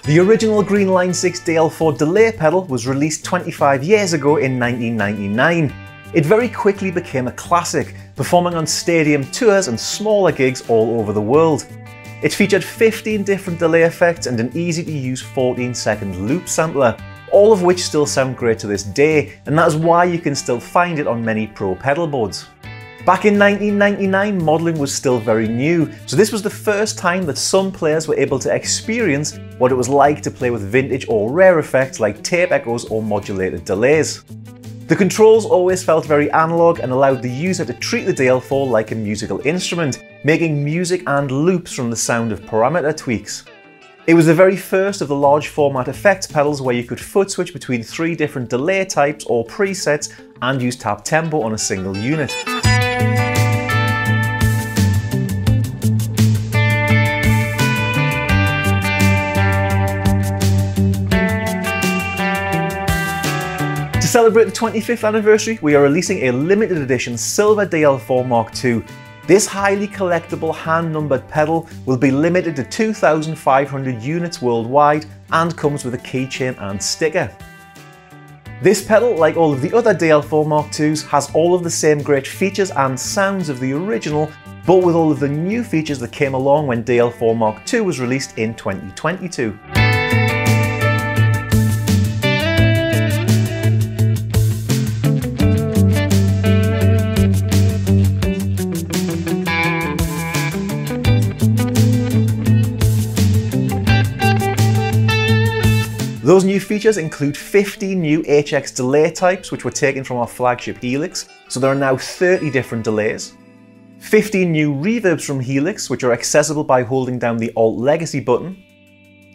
The original Green Line 6 DL4 delay pedal was released 25 years ago in 1999. It very quickly became a classic, performing on stadium tours and smaller gigs all over the world. It featured 15 different delay effects and an easy-to-use 14-second loop sampler, all of which still sound great to this day, and that is why you can still find it on many pro pedal boards. Back in 1999, modelling was still very new, so this was the first time that some players were able to experience what it was like to play with vintage or rare effects like tape echoes or modulated delays. The controls always felt very analog and allowed the user to treat the DL4 like a musical instrument, making music and loops from the sound of parameter tweaks. It was the very first of the large format effects pedals where you could foot switch between 3 different delay types or presets and use tap tempo on a single unit. To celebrate the 25th anniversary, we are releasing a limited edition silver DL4 MkII. This highly collectible hand-numbered pedal will be limited to 2,500 units worldwide and comes with a keychain and sticker. This pedal, like all of the other DL4 MkIIs, has all of the same great features and sounds of the original, but with all of the new features that came along when DL4 MkII was released in 2022. Those new features include 50 new HX delay types, which were taken from our flagship Helix, so there are now 30 different delays. 15 new reverbs from Helix, which are accessible by holding down the Alt Legacy button.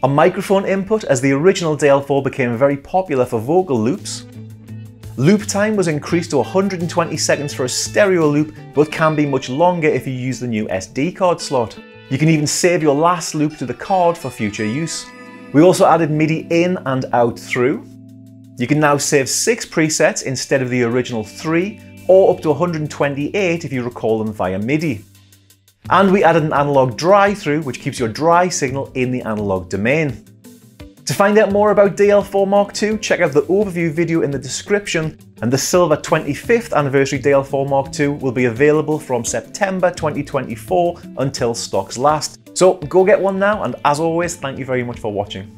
A microphone input, as the original DL4 became very popular for vocal loops. Loop time was increased to 120 seconds for a stereo loop, but can be much longer if you use the new SD card slot. You can even save your last loop to the card for future use. We also added MIDI in and out through. You can now save 6 presets instead of the original 3, or up to 128 if you recall them via MIDI. And we added an analog dry through, which keeps your dry signal in the analog domain. To find out more about DL4 MkII, check out the overview video in the description, and the silver 25th anniversary DL4 MkII will be available from September 2024 until stocks last. So go get one now, and as always, thank you very much for watching.